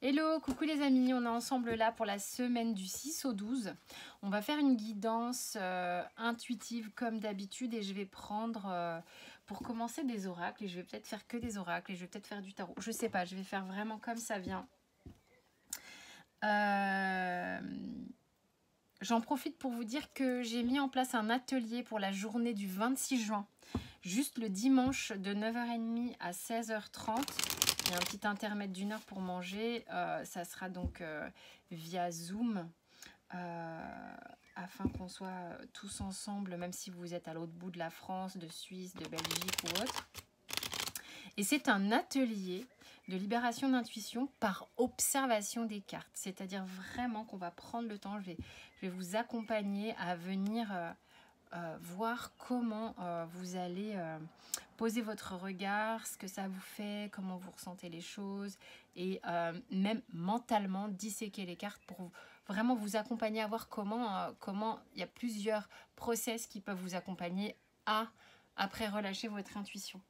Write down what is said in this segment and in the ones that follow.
Hello, coucou les amis, on est ensemble là pour la semaine du 6 au 12. On va faire une guidance intuitive comme d'habitude et je vais prendre pour commencer des oracles et je vais peut-être faire que des oracles et je vais peut-être faire du tarot. Je sais pas, je vais faire vraiment comme ça vient. J'en profite pour vous dire que j'ai mis en place un atelier pour la journée du 26 juin. Juste le dimanche de 9h30 à 16h30. Il y a un petit intermède d'une heure pour manger. Ça sera donc via Zoom afin qu'on soit tous ensemble, même si vous êtes à l'autre bout de la France, de Suisse, de Belgique ou autre. Et c'est un atelier de libération d'intuition par observation des cartes. C'est-à-dire vraiment qu'on va prendre le temps. Je vais vous accompagner à venir voir comment vous allez poser votre regard, ce que ça vous fait, comment vous ressentez les choses et même mentalement disséquer les cartes pour vraiment vous accompagner à voir comment il y a plusieurs process qui peuvent vous accompagner à après relâcher votre intuition.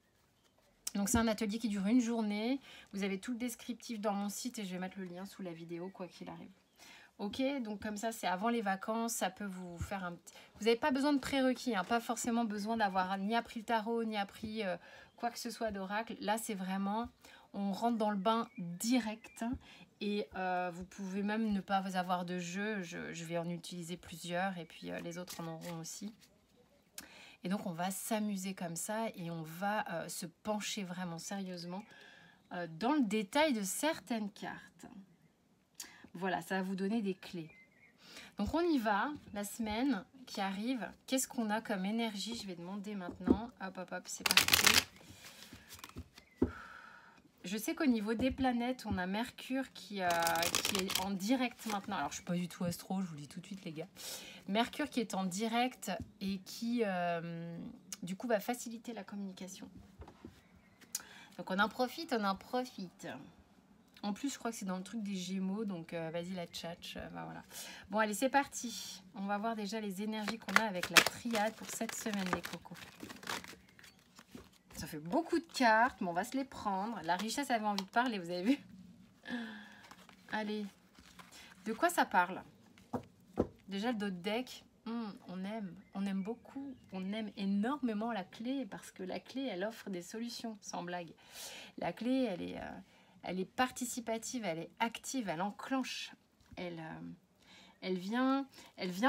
Donc c'est un atelier qui dure une journée. Vous avez tout le descriptif dans mon site et je vais mettre le lien sous la vidéo quoi qu'il arrive. Ok, donc comme ça c'est avant les vacances, ça peut vous faire un petit... Vous n'avez pas besoin de prérequis, hein, pas forcément besoin d'avoir ni appris le tarot, ni appris quoi que ce soit d'oracle. Là c'est vraiment, on rentre dans le bain direct et vous pouvez même ne pas avoir de jeu. Je vais en utiliser plusieurs et puis les autres en auront aussi. Et donc on va s'amuser comme ça et on va se pencher vraiment sérieusement dans le détail de certaines cartes. Voilà, ça va vous donner des clés. Donc on y va, la semaine qui arrive. Qu'est-ce qu'on a comme énergie? Je vais demander maintenant. Hop, hop, hop, c'est parti. Je sais qu'au niveau des planètes, on a Mercure qui est en direct maintenant. Alors je ne suis pas du tout astro, je vous le dis tout de suite les gars. Mercure qui est en direct et qui du coup va faciliter la communication. Donc on en profite, on en profite. En plus, je crois que c'est dans le truc des Gémeaux, donc vas-y la tchatch, voilà. Bon, allez, c'est parti. On va voir déjà les énergies qu'on a avec la triade pour cette semaine, les cocos. Ça fait beaucoup de cartes, mais on va se les prendre. La richesse avait envie de parler, vous avez vu? Allez, de quoi ça parle? Déjà, le dos de deck, on aime beaucoup, on aime énormément la clé, parce que la clé, elle offre des solutions, sans blague. La clé, elle est participative, elle est active, elle enclenche. Elle vient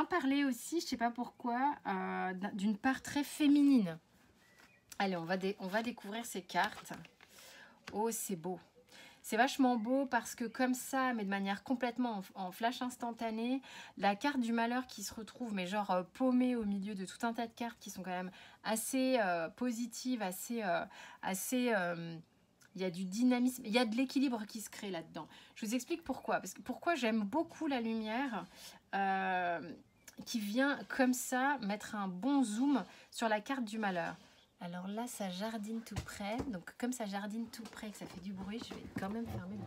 parler aussi, je ne sais pas pourquoi, d'une part très féminine. Allez, on va découvrir ces cartes. Oh, c'est beau. C'est vachement beau parce que comme ça, mais de manière complètement en flash instantané, la carte du malheur qui se retrouve, mais genre paumée au milieu de tout un tas de cartes qui sont quand même assez positives, assez il y a du dynamisme, il y a de l'équilibre qui se crée là-dedans. Je vous explique pourquoi. Parce que pourquoi j'aime beaucoup la lumière qui vient comme ça mettre un bon zoom sur la carte du malheur. Alors là, ça jardine tout près. Donc comme ça jardine tout près et que ça fait du bruit, je vais quand même fermer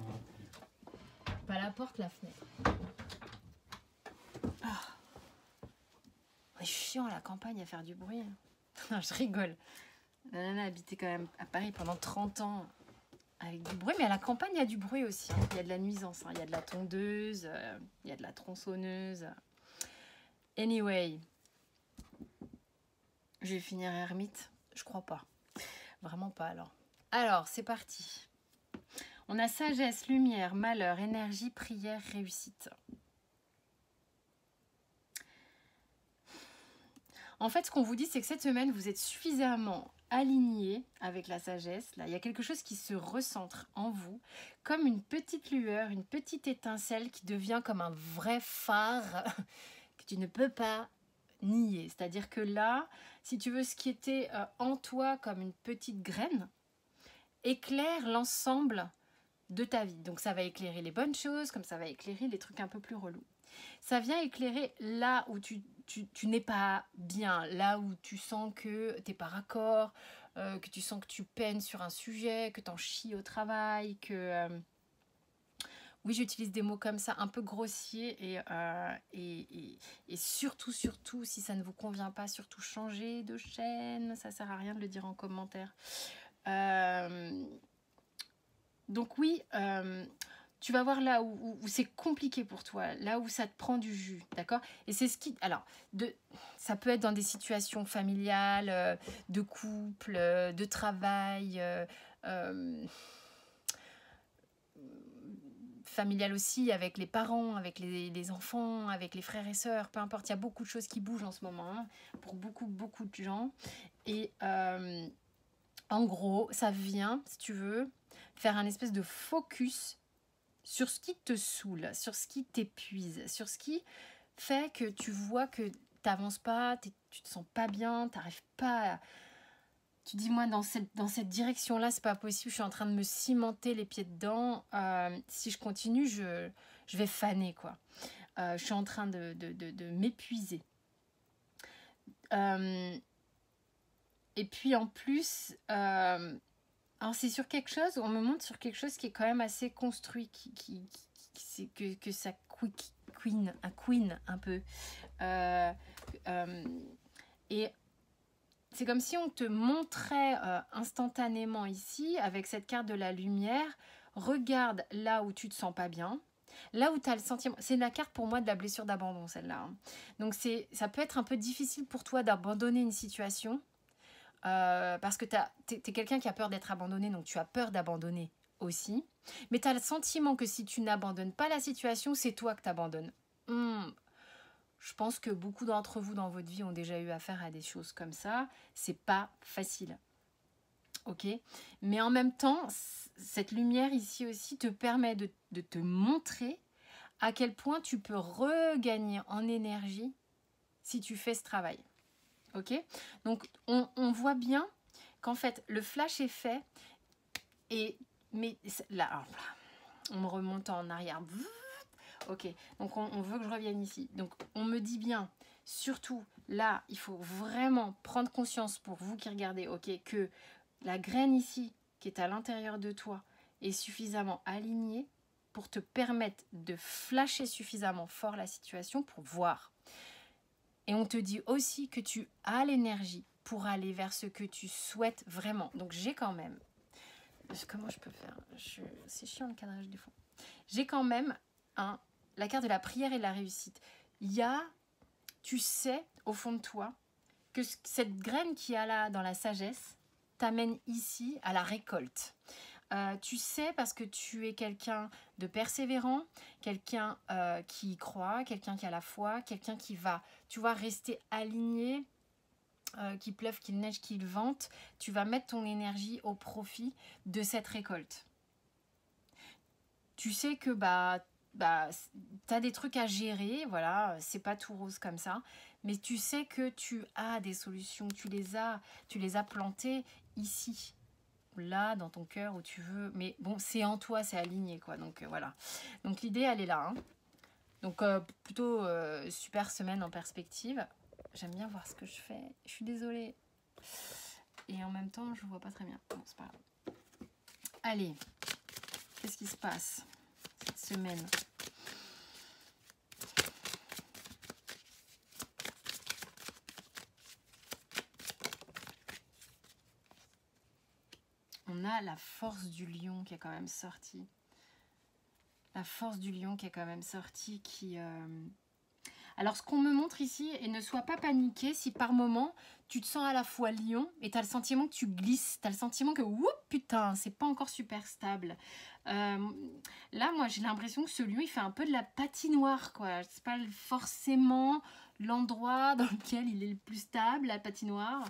pas la porte, la fenêtre. Oh. C'est chiant à la campagne à faire du bruit. Non, je rigole. La nana a habité quand même à Paris pendant 30 ans. Avec du bruit, mais à la campagne, il y a du bruit aussi. Hein. Il y a de la nuisance. Hein. Il y a de la tondeuse, il y a de la tronçonneuse. Anyway, je vais finir ermite. Je crois pas. Vraiment pas alors. Alors, c'est parti. On a sagesse, lumière, malheur, énergie, prière, réussite. En fait, ce qu'on vous dit, c'est que cette semaine, vous êtes suffisamment aligné avec la sagesse. Là, il y a quelque chose qui se recentre en vous, comme une petite lueur, une petite étincelle qui devient comme un vrai phare que tu ne peux pas nier. C'est-à-dire que là, si tu veux, ce qui était en toi comme une petite graine, éclaire l'ensemble de ta vie. Donc ça va éclairer les bonnes choses, comme ça va éclairer les trucs un peu plus relous. Ça vient éclairer là où tu n'es pas bien, là où tu sens que tu n'es pas raccord, que tu sens que tu peines sur un sujet, que tu en chies au travail, que... oui, j'utilise des mots comme ça, un peu grossiers et surtout, si ça ne vous convient pas, surtout changez de chaîne, ça sert à rien de le dire en commentaire. Donc oui, tu vas voir là où c'est compliqué pour toi, là où ça te prend du jus, d'accord? Et c'est ce qui... Alors, ça peut être dans des situations familiales, de couple, de travail, familial aussi, avec les parents, avec les enfants, avec les frères et sœurs, peu importe, il y a beaucoup de choses qui bougent en ce moment, hein, pour beaucoup de gens. Et en gros, ça vient, si tu veux, faire un espèce de focus sur ce qui te saoule, sur ce qui t'épuise, sur ce qui fait que tu vois que tu n'avances pas, tu te sens pas bien, tu n'arrives pas à... Tu dis, moi, dans cette direction-là, c'est pas possible, je suis en train de me cimenter les pieds dedans. Si je continue, je vais faner, quoi. Je suis en train de m'épuiser. Et puis, en plus, alors c'est sur quelque chose, on me montre sur quelque chose qui est quand même assez construit, que ça queen un peu. Et c'est comme si on te montrait instantanément ici, avec cette carte de la lumière, regarde là où tu te sens pas bien, là où tu as le sentiment... C'est la carte pour moi de la blessure d'abandon, celle-là. Hein. Donc ça peut être un peu difficile pour toi d'abandonner une situation, parce que t'es quelqu'un qui a peur d'être abandonné, donc tu as peur d'abandonner aussi. Mais tu as le sentiment que si tu n'abandonnes pas la situation, c'est toi que tu abandonnes. Je pense que beaucoup d'entre vous dans votre vie ont déjà eu affaire à des choses comme ça. C'est pas facile. Ok? Mais en même temps, cette lumière ici aussi te permet de te montrer à quel point tu peux regagner en énergie si tu fais ce travail. Ok? Donc, on voit bien qu'en fait, le flash est fait. Mais là, alors, on me remonte en arrière. Ok, donc on veut que je revienne ici. Donc on me dit bien, surtout là, il faut vraiment prendre conscience pour vous qui regardez, ok, que la graine ici, qui est à l'intérieur de toi, est suffisamment alignée pour te permettre de flasher suffisamment fort la situation pour voir. Et on te dit aussi que tu as l'énergie pour aller vers ce que tu souhaites vraiment. Donc j'ai quand même... Comment je peux faire? C'est chiant le cadrage des fonds. J'ai quand même la carte de la prière et de la réussite. Il y a, tu sais, au fond de toi, que cette graine qu'il y a là dans la sagesse t'amène ici à la récolte. Tu sais parce que tu es quelqu'un de persévérant, quelqu'un qui y croit, quelqu'un qui a la foi, quelqu'un qui va, tu vois, rester aligné, qu'il pleuve, qu'il neige, qu'il vente. Tu vas mettre ton énergie au profit de cette récolte. Tu sais que tu as des trucs à gérer, voilà, c'est pas tout rose comme ça, mais tu sais que tu as des solutions, tu les as plantées ici, là, dans ton cœur, où tu veux, mais bon, c'est en toi, c'est aligné, quoi, donc voilà. Donc l'idée, elle est là, hein. Donc plutôt super semaine en perspective. J'aime bien voir ce que je fais, je suis désolée. Et en même temps, je vois pas très bien, bon, c'est pas grave. Allez, qu'est-ce qui se passe cette semaine? On a la force du lion qui est quand même sortie. La force du lion qui est quand même sortie qui... Alors ce qu'on me montre ici, et ne sois pas paniqué si par moment tu te sens à la fois lion et tu as le sentiment que tu glisses, tu as le sentiment que oups, putain, c'est pas encore super stable. Là, moi j'ai l'impression que ce lion il fait un peu de la patinoire, quoi. C'est pas forcément l'endroit dans lequel il est le plus stable, la patinoire.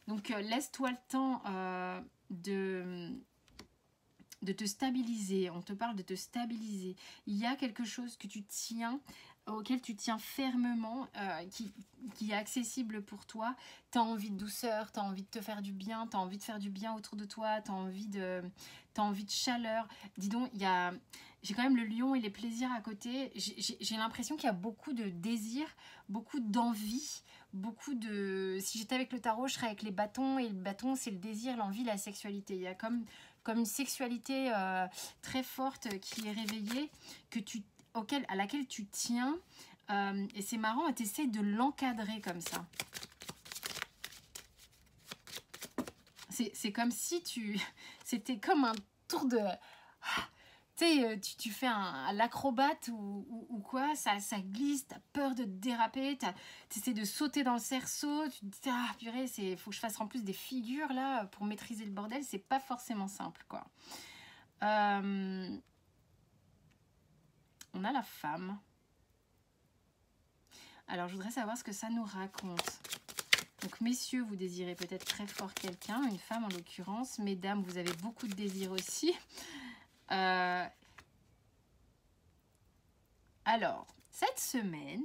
Donc laisse-toi le temps de te stabiliser. On te parle de te stabiliser. Il y a quelque chose que tu tiens, auquel tu tiens fermement, qui est accessible pour toi. Tu as envie de douceur, tu as envie de te faire du bien, tu as envie de faire du bien autour de toi, tu as envie de chaleur. Dis donc, j'ai quand même le lion et les plaisirs à côté. J'ai l'impression qu'il y a beaucoup de désir, beaucoup d'envie, beaucoup de... Si j'étais avec le tarot, je serais avec les bâtons, et le bâton, c'est le désir, l'envie, la sexualité. Il y a comme une sexualité très forte qui est réveillée, à laquelle tu tiens. Et c'est marrant, tu essaies de l'encadrer comme ça. C'est comme si c'était comme un tour de... Tu sais, tu fais l'acrobate ou quoi, ça glisse, t'as peur de te déraper, tu essaies de sauter dans le cerceau, tu te dis, ah purée, faut que je fasse en plus des figures là pour maîtriser le bordel, c'est pas forcément simple quoi. On a la femme. Alors je voudrais savoir ce que ça nous raconte. Donc messieurs, vous désirez peut-être très fort quelqu'un, une femme en l'occurrence. Mesdames, vous avez beaucoup de désirs aussi. Alors, cette semaine,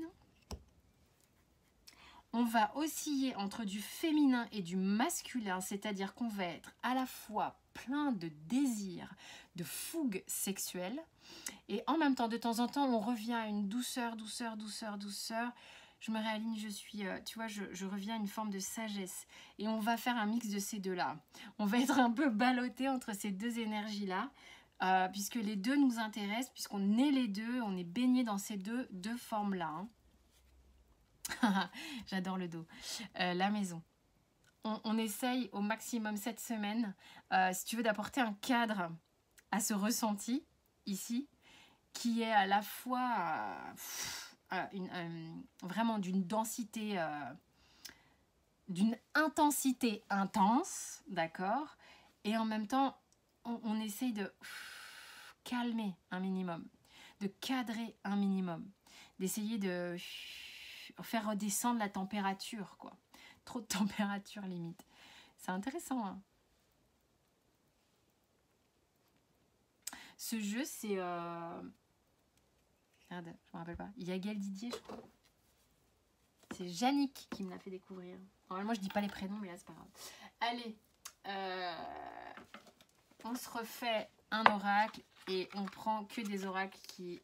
on va osciller entre du féminin et du masculin, c'est-à-dire qu'on va être à la fois plein de désirs, de fougue sexuelle, et en même temps, de temps en temps, on revient à une douceur, douceur, douceur, douceur. Je me réaligne, je suis, tu vois, je reviens à une forme de sagesse. Et on va faire un mix de ces deux-là. On va être un peu ballotté entre ces deux énergies-là. Puisque les deux nous intéressent, puisqu'on est les deux, on est baigné dans ces deux formes-là. Hein. J'adore le dos. La maison. On essaye au maximum cette semaine, si tu veux, d'apporter un cadre à ce ressenti, ici, qui est à la fois vraiment d'une densité, d'une intensité intense, d'accord? Et en même temps, on essaye de calmer un minimum, de cadrer un minimum, d'essayer de faire redescendre la température, quoi. Trop de température limite. C'est intéressant, hein. Ce jeu, c'est... Merde, je me rappelle pas. Yael Didier, je crois. C'est Yannick qui me l'a fait découvrir. Normalement, je dis pas les prénoms, mais là, c'est pas grave. Allez, on se refait un oracle et on prend que des oracles qui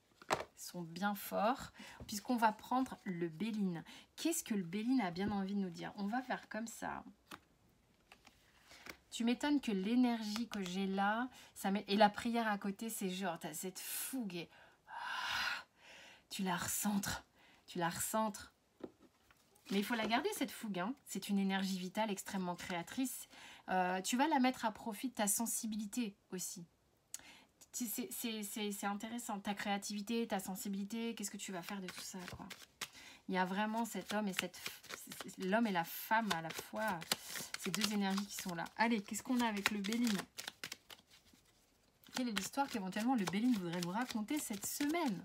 sont bien forts, puisqu'on va prendre le Béline. Qu'est-ce que le Béline a bien envie de nous dire? On va faire comme ça. Tu m'étonnes que l'énergie que j'ai là, et la prière à côté, c'est genre, tu as cette fougue et tu la recentres. Tu la recentres. Mais il faut la garder, cette fougue. Hein. C'est une énergie vitale extrêmement créatrice. Tu vas la mettre à profit de ta sensibilité aussi. C'est intéressant. Ta créativité, ta sensibilité, qu'est-ce que tu vas faire de tout ça, quoi. Il y a vraiment cet homme et l'homme et la femme à la fois. Ces deux énergies qui sont là. Allez, qu'est-ce qu'on a avec le Béline? Quelle est l'histoire qu'éventuellement le Béline voudrait nous raconter cette semaine?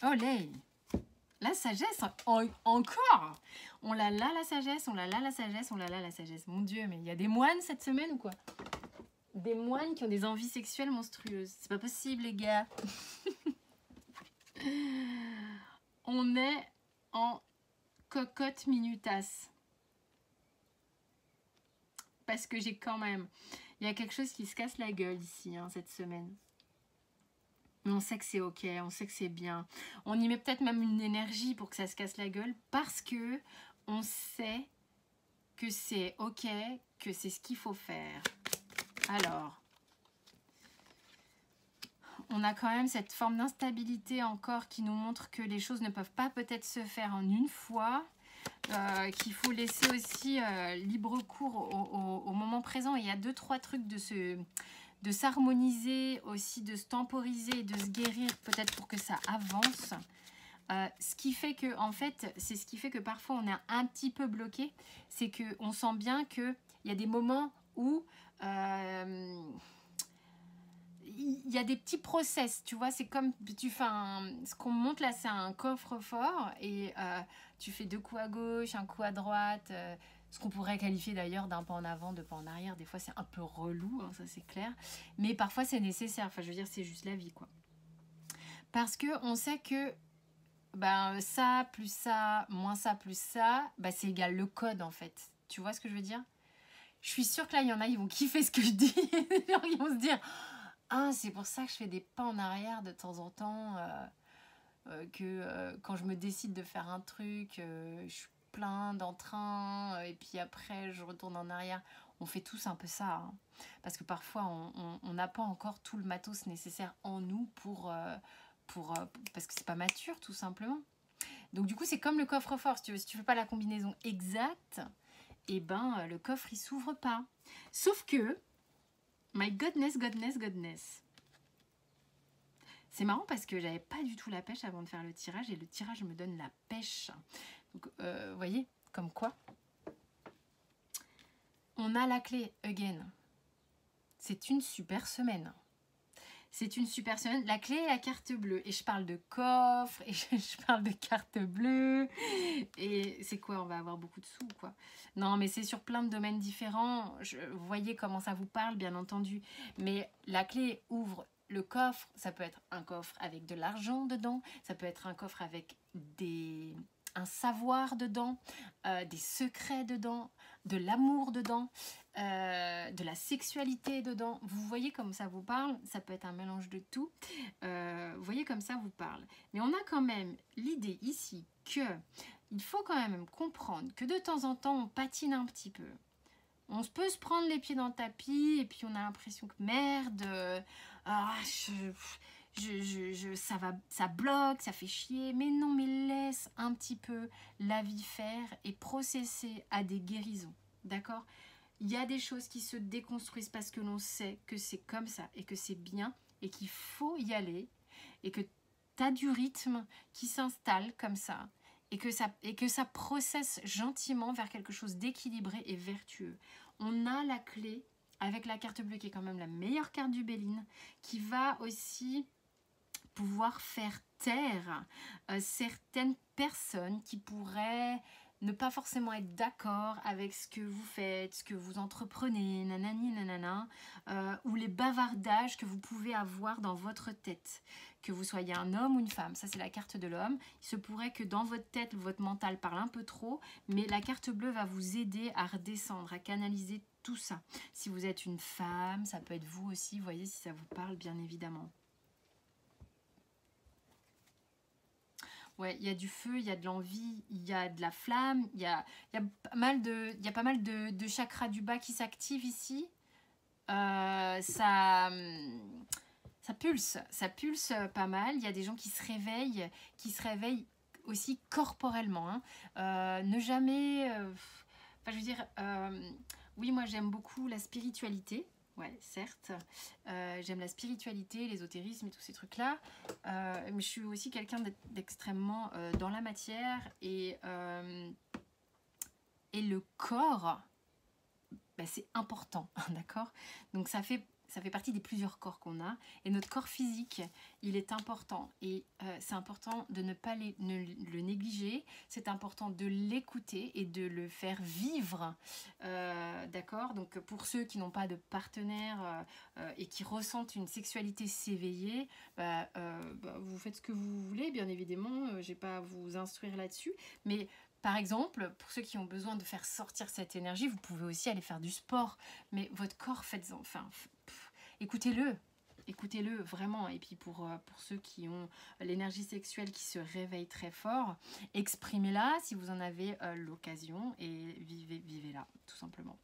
Olé! La sagesse, encore! On l'a là la sagesse, on l'a là la sagesse, on l'a là la sagesse. Mon Dieu, mais il y a des moines cette semaine ou quoi? Des moines qui ont des envies sexuelles monstrueuses. C'est pas possible, les gars. On est en cocotte minutas. Parce que j'ai quand même... Il y a quelque chose qui se casse la gueule ici, hein, cette semaine. Mais on sait que c'est ok, on sait que c'est bien. On y met peut-être même une énergie pour que ça se casse la gueule. Parce que on sait que c'est ok, que c'est ce qu'il faut faire. Alors... On a quand même cette forme d'instabilité encore qui nous montre que les choses ne peuvent pas peut-être se faire en une fois, qu'il faut laisser aussi libre cours au moment présent. Et il y a 2-3 trucs de s'harmoniser, aussi de se temporiser et de se guérir peut-être pour que ça avance. Ce qui fait que, en fait, c'est ce qui fait que parfois on est un petit peu bloqué, c'est qu'on sent bien qu'il y a des moments où... il y a des petits process, tu vois, c'est comme tu fais ce qu'on monte là, c'est un coffre-fort et tu fais 2 coups à gauche, un coup à droite, ce qu'on pourrait qualifier d'ailleurs d'un pas en avant, 2 pas en arrière. Des fois c'est un peu relou, hein, ça c'est clair, mais parfois c'est nécessaire. Enfin, je veux dire, c'est juste la vie, quoi. Parce que on sait que ça plus ça moins ça plus ça, c'est égal le code, en fait. Tu vois ce que je veux dire? Je suis sûre que là il y en a, ils vont kiffer ce que je dis. Genre, ils vont se dire: ah, c'est pour ça que je fais des pas en arrière de temps en temps, quand je me décide de faire un truc, je suis plein d'entrain, et puis après je retourne en arrière. On fait tous un peu ça, hein, parce que parfois on n'a pas encore tout le matos nécessaire en nous parce que c'est pas mature, tout simplement. Donc du coup c'est comme le coffre-fort, si tu fais pas la combinaison exacte, et le coffre il s'ouvre pas. Sauf que My goodness, goodness, goodness. C'est marrant parce que j'avais pas du tout la pêche avant de faire le tirage et le tirage me donne la pêche. Donc, vous voyez, comme quoi. On a la clé, again. C'est une super semaine. C'est une super semaine. La clé est la carte bleue. Et je parle de coffre, et je parle de carte bleue. Et c'est quoi? On va avoir beaucoup de sous, quoi. Non, mais c'est sur plein de domaines différents. Vous voyez comment ça vous parle, bien entendu. Mais la clé ouvre le coffre. Ça peut être un coffre avec de l'argent dedans. Ça peut être un coffre avec un savoir dedans, des secrets dedans, de l'amour dedans, de la sexualité dedans. Vous voyez comme ça vous parle, ça peut être un mélange de tout. Vous voyez comme ça vous parle. Mais on a quand même l'idée ici que il faut quand même comprendre que de temps en temps on patine un petit peu. On peut se prendre les pieds dans le tapis et puis on a l'impression que merde, ça bloque, ça fait chier. Mais non, mais laisse un petit peu la vie faire et processer à des guérisons. D'accord? Il y a des choses qui se déconstruisent parce que l'on sait que c'est comme ça et que c'est bien et qu'il faut y aller et que tu as du rythme qui s'installe comme ça et que ça processe gentiment vers quelque chose d'équilibré et vertueux. On a la clé avec la carte bleue qui est quand même la meilleure carte du Béline qui va aussi pouvoir faire taire certaines personnes qui pourraient ne pas forcément être d'accord avec ce que vous faites, ce que vous entreprenez, nanani nanana, ou les bavardages que vous pouvez avoir dans votre tête, que vous soyez un homme ou une femme. Ça, c'est la carte de l'homme. Il se pourrait que dans votre tête, votre mental parle un peu trop, mais la carte bleue va vous aider à redescendre, à canaliser tout ça. Si vous êtes une femme, ça peut être vous aussi, vous voyez si ça vous parle, bien évidemment. Ouais, il y a du feu, il y a de l'envie, il y a de la flamme, il y a pas mal de chakras du bas qui s'activent ici. Ça pulse pas mal. Il y a des gens qui se réveillent aussi corporellement. Hein. Ne jamais... Enfin, je veux dire... oui, moi j'aime beaucoup la spiritualité. Ouais, certes. J'aime la spiritualité, l'ésotérisme et tous ces trucs-là. Mais je suis aussi quelqu'un d'extrêmement dans la matière. Et le corps, ben, c'est important, d'accord? Donc ça fait partie des plusieurs corps qu'on a. Et notre corps physique, il est important. Et c'est important de ne pas le négliger. C'est important de l'écouter et de le faire vivre. D'accord? Donc pour ceux qui n'ont pas de partenaire et qui ressentent une sexualité s'éveiller, vous faites ce que vous voulez, bien évidemment. Je n'ai pas à vous instruire là-dessus. Mais par exemple, pour ceux qui ont besoin de faire sortir cette énergie, vous pouvez aussi aller faire du sport. Mais votre corps, faites-en... Enfin, écoutez-le vraiment. Et puis pour ceux qui ont l'énergie sexuelle qui se réveille très fort, exprimez-la si vous en avez l'occasion et vivez-la, tout simplement.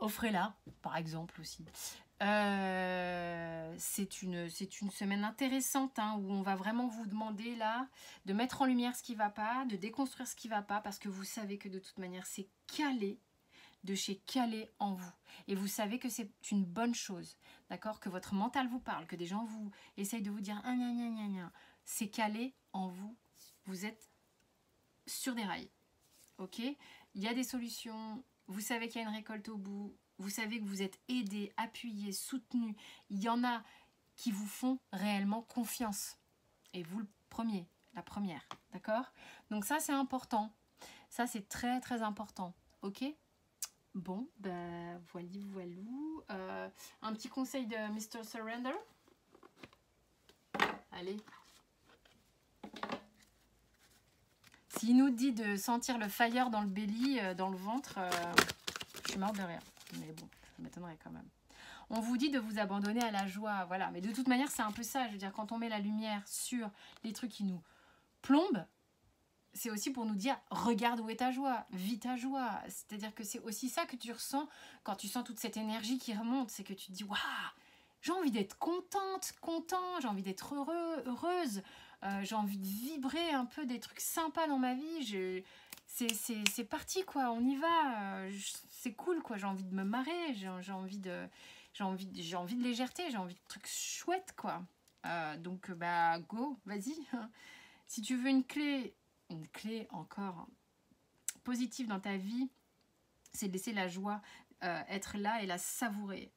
Offrez-la, par exemple aussi. C'est une semaine intéressante hein, où on va vraiment vous demander là de mettre en lumière ce qui ne va pas, de déconstruire ce qui ne va pas, parce que vous savez que de toute manière c'est calé de chez calé en vous. Et vous savez que c'est une bonne chose, d'accord? Que votre mental vous parle, que des gens vous essayent de vous dire ah, gna, gna, gna, gna. C'est calé en vous. Vous êtes sur des rails, ok? Il y a des solutions, vous savez qu'il y a une récolte au bout, vous savez que vous êtes aidé, appuyé, soutenu. Il y en a qui vous font réellement confiance. Et vous la première, d'accord? Donc ça c'est important. Ça c'est très très important, ok? Bon, ben voilou. Un petit conseil de Mr. Surrender. Allez. S'il nous dit de sentir le fire dans le belly, dans le ventre, je suis morte de rire. Mais bon, ça m'étonnerait quand même. On vous dit de vous abandonner à la joie, voilà. Mais de toute manière, c'est un peu ça. Je veux dire, quand on met la lumière sur les trucs qui nous plombent, c'est aussi pour nous dire, regarde où est ta joie, vis ta joie. C'est-à-dire que c'est aussi ça que tu ressens quand tu sens toute cette énergie qui remonte. C'est que tu te dis, waouh, j'ai envie d'être content, j'ai envie d'être heureuse. J'ai envie de vibrer un peu des trucs sympas dans ma vie. c'est parti quoi, on y va. C'est cool quoi, j'ai envie de me marrer, j'ai envie de légèreté, j'ai envie de trucs chouettes quoi. Donc bah go, vas-y. Si tu veux une clé encore positive dans ta vie, c'est de laisser la joie être là et la savourer.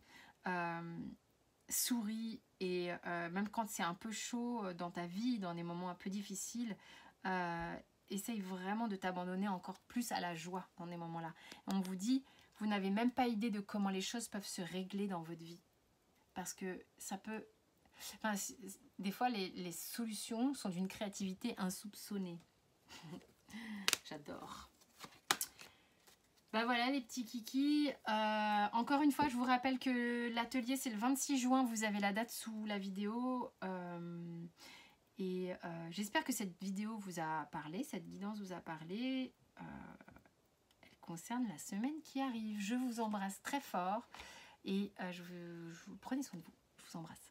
Souris et même quand c'est un peu chaud dans ta vie, dans des moments un peu difficiles, essaye vraiment de t'abandonner encore plus à la joie dans des moments-là. On vous dit, vous n'avez même pas idée de comment les choses peuvent se régler dans votre vie. Parce que ça peut... Enfin, des fois, les solutions sont d'une créativité insoupçonnée. J'adore. Ben voilà les petits kikis. Encore une fois, je vous rappelle que l'atelier, c'est le 26 juin. Vous avez la date sous la vidéo. J'espère que cette vidéo vous a parlé, cette guidance vous a parlé. Elle concerne la semaine qui arrive. Je vous embrasse très fort et je vous prenez soin de vous. Je vous embrasse.